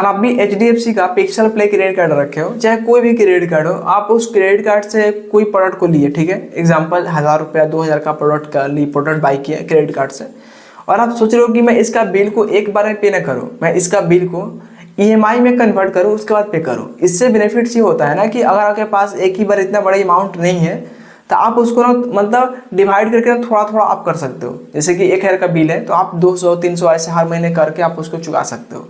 और आप भी HDFC का पिक्सल प्ले क्रेडिट कार्ड रखे हो, चाहे कोई भी क्रेडिट कार्ड हो, आप उस क्रेडिट कार्ड से कोई प्रोडक्ट को लिए, ठीक है, एग्जांपल 1000 रुपया 2000 का प्रोडक्ट का ली, प्रोडक्ट बाई किया क्रेडिट कार्ड से, और आप सोच रहे हो कि मैं इसका बिल को एक बार में पे ना करूँ, मैं इसका बिल को EMI में कन्वर्ट करूँ, उसके बाद पे करूँ। इससे बेनिफिट्स ये होता है ना कि अगर आपके पास एक ही बार इतना बड़ा अमाउंट नहीं है तो आप उसको ना मतलब डिवाइड करके ना थोड़ा थोड़ा आप कर सकते हो। जैसे कि 1000 का बिल है तो आप 200 300 ऐसे हर महीने करके आप उसको चुका सकते हो।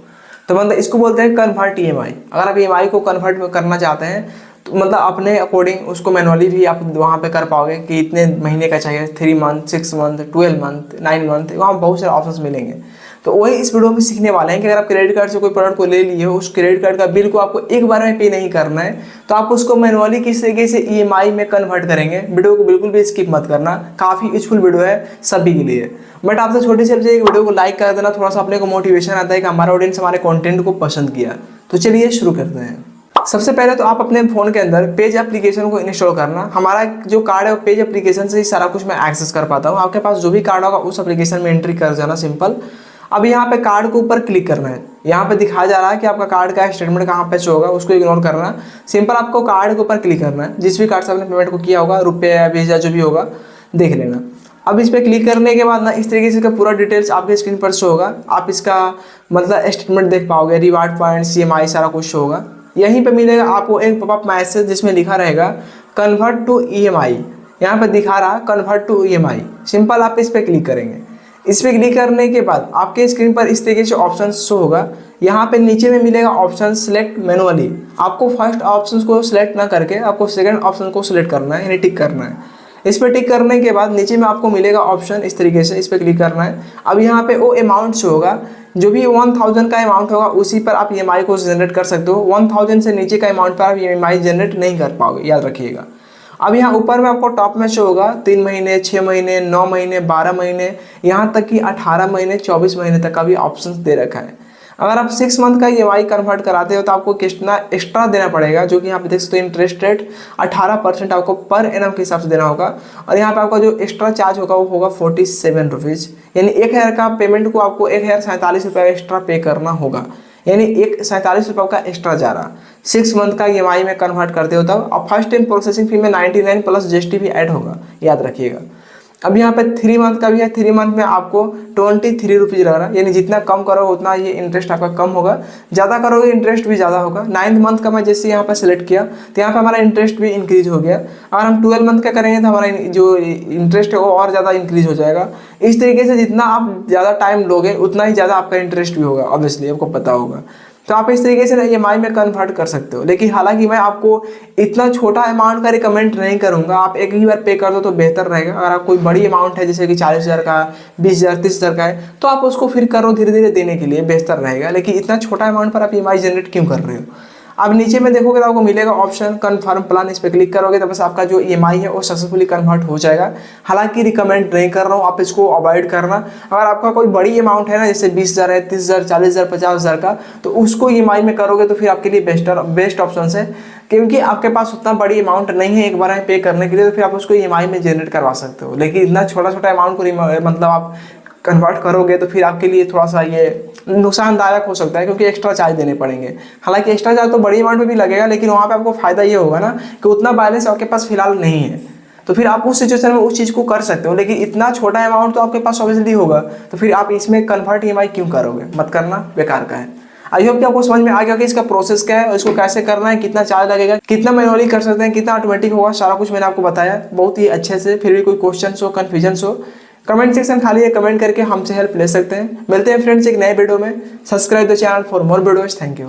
तो मतलब इसको बोलते हैं कन्वर्ट EMI। अगर आप EMI को कन्वर्ट करना चाहते हैं तो मतलब अपने अकॉर्डिंग उसको मैनुअली भी आप वहाँ पे कर पाओगे कि इतने महीने का चाहिए, 3 मंथ, 6 मंथ, 12 मंथ, 9 मंथ, वहाँ बहुत सारे ऑप्शंस मिलेंगे। तो वही इस वीडियो में सीखने वाले हैं कि अगर आप क्रेडिट कार्ड से कोई प्रोडक्ट को ले लिए हो, उस क्रेडिट कार्ड का बिल को आपको एक बार में पे नहीं करना है, तो आप उसको मैनुअली किस तरीके से EMI में कन्वर्ट करेंगे। वीडियो को बिल्कुल भी स्किप मत करना, काफ़ी यूजफुल वीडियो है सभी के लिए। बट आपसे छोटी सी एक वीडियो को लाइक कर देना, थोड़ा सा अपने को मोटिवेशन आता है कि हमारा ऑडियंस हमारे कंटेंट को पसंद किया। तो चलिए शुरू करते हैं। सबसे पहले तो आप अपने फ़ोन के अंदर पेज एप्लीकेशन को इंस्टॉल करना। हमारा जो कार्ड है वो पेज एप्लीकेशन से ही सारा कुछ मैं एक्सेस कर पाता हूँ। आपके पास जो भी कार्ड होगा उस एप्लीकेशन में एंट्री कर जाना, सिंपल। अब यहाँ पे कार्ड के ऊपर क्लिक करना है। यहाँ पे दिखाया जा रहा है कि आपका कार्ड का स्टेटमेंट कहाँ पे शो होगा, उसको इग्नोर करना। सिंपल आपको कार्ड के ऊपर क्लिक करना है। जिस भी कार्ड से आपने पेमेंट को किया होगा, रुपये या 20,000 जो भी होगा, देख लेना। अब इस पर क्लिक करने के बाद ना इस तरीके से इसका पूरा डिटेल्स आपके स्क्रीन पर शो होगा। आप इसका मतलब स्टेटमेंट देख पाओगे, रिवार्ड पॉइंट्स, EMI सारा कुछ शो होगा। यहीं पे मिलेगा आपको एक पॉपअप मैसेज जिसमें लिखा रहेगा कन्वर्ट टू EMI। यहाँ पे दिखा रहा कन्वर्ट टू EMI। सिंपल आप इस पर क्लिक करेंगे। इस पर क्लिक करने के बाद आपके स्क्रीन पर इस तरीके से ऑप्शन शो होगा। यहाँ पे नीचे में मिलेगा ऑप्शन सिलेक्ट मैनुअली। आपको फर्स्ट ऑप्शन को सिलेक्ट ना करके आपको सेकंड ऑप्शन को सिलेक्ट करना है, यानी टिक करना है। इस पर टिक करने के बाद नीचे में आपको मिलेगा ऑप्शन इस तरीके से, इस पर क्लिक करना है। अब यहाँ पे वो अमाउंट शो होगा, जो भी 1000 का अमाउंट होगा उसी पर आप EMI को जनरेट कर सकते हो। 1000 से नीचे का अमाउंट पर आप EMI जनरेट नहीं कर पाओगे, याद रखिएगा। अब यहाँ ऊपर में आपको टॉप में शो होगा 3 महीने, 6 महीने, 9 महीने, 12 महीने, यहाँ तक कि 18 महीने, 24 महीने तक का भी ऑप्शन दे रखा है। अगर आप 6 मंथ का EMI कन्वर्ट कराते हो तो आपको कितना एक्स्ट्रा देना पड़ेगा, जो कि यहाँ पे देख सकते हो इंटरेस्ट रेट 18% आपको पर एनम के हिसाब से देना होगा। और यहाँ पे आपका जो एक्स्ट्रा चार्ज होगा वो होगा 47 रुपीज़, यानी 1000 का पेमेंट को आपको 1047 रुपये एक्स्ट्रा पे करना होगा, यानी 47 रुपये का एक्स्ट्रा जा रहा। 6 मंथ का EMI में कन्वर्ट करते हो तब। और फर्स्ट टाइम प्रोसेसिंग फी में 99 प्लस GST भी ऐड होगा, याद रखिएगा। अब यहाँ पे 3 मंथ का भी है। 3 मंथ में आपको 23 रुपीज़ लग रहा है, यानी जितना कम करोगे उतना ये इंटरेस्ट आपका कम होगा, ज़्यादा करोगे इंटरेस्ट भी ज़्यादा होगा। 9th मंथ का मैं जैसे यहाँ पर सिलेक्ट किया तो यहाँ पे हमारा इंटरेस्ट भी इंक्रीज हो गया। अगर हम 12 मंथ का करेंगे तो हमारा जो इंटरेस्ट है वो और ज़्यादा इंक्रीज हो जाएगा। इस तरीके से जितना आप ज़्यादा टाइम लोगे उतना ही ज़्यादा आपका इंटरेस्ट भी होगा, ऑब्वियसली आपको पता होगा। तो आप इस तरीके से ना EMI में कन्वर्ट कर सकते हो। लेकिन हालांकि मैं आपको इतना छोटा अमाउंट का रिकमेंड नहीं करूंगा, आप एक ही बार पे कर दो तो बेहतर रहेगा। अगर आप कोई बड़ी अमाउंट है जैसे कि 40,000 का, 20,000, 30,000 का है तो आप उसको फिर करो धीरे धीरे देने के लिए, बेहतर रहेगा। लेकिन इतना छोटा अमाउंट पर आप EMI जनरेट क्यों कर रहे हो। अब नीचे में देखोगे तो आपको मिलेगा ऑप्शन कन्फर्म प्लान। इस पर क्लिक करोगे तो बस आपका जो EMI है वो सक्सेसफुली कन्वर्ट हो जाएगा। हालांकि रिकमेंड नहीं कर रहा हूँ, आप इसको अवॉइड करना। अगर आपका कोई बड़ी अमाउंट है ना, जैसे 20,000 है, 30,000, 40,000, 50,000 का, तो उसको EMI में करोगे तो फिर आपके लिए बेस्ट ऑप्शन है, क्योंकि आपके पास उतना बड़ी अमाउंट नहीं है एक बार में पे करने के लिए, तो फिर आप उसको EMI में जनरेट करवा सकते हो। लेकिन इतना छोटा छोटा अमाउंट को मतलब आप कन्वर्ट करोगे तो फिर आपके लिए थोड़ा सा ये नुकसानदायक हो सकता है, क्योंकि एक्स्ट्रा चार्ज देने पड़ेंगे। हालांकि एक्स्ट्रा चार्ज तो बड़ी अमाउंट में भी लगेगा, लेकिन वहाँ पे आपको फायदा ये होगा ना कि उतना बैलेंस आपके पास फिलहाल नहीं है, तो फिर आप उस सिचुएशन में उस चीज़ को कर सकते हो। लेकिन इतना छोटा अमाउंट तो आपके पास ऑब्वियसली होगा, तो फिर आप इसमें कन्वर्ट EMI क्यों करोगे, मत करना, बेकार का है। आई होप कि आपको समझ में आ गया कि इसका प्रोसेस क्या है और इसको कैसे करना है, कितना चार्ज लगेगा, कितना मैनुअली कर सकते हैं, कितना ऑटोमेटिक होगा, सारा कुछ मैंने आपको बताया बहुत ही अच्छे से। फिर भी कोई क्वेश्चन हो, कन्फ्यूजन हो, कमेंट सेक्शन खाली है, कमेंट करके हमसे हेल्प ले सकते हैं। मिलते हैं फ्रेंड्स एक नए वीडियो में। Subscribe the channel for more videos. Thank you.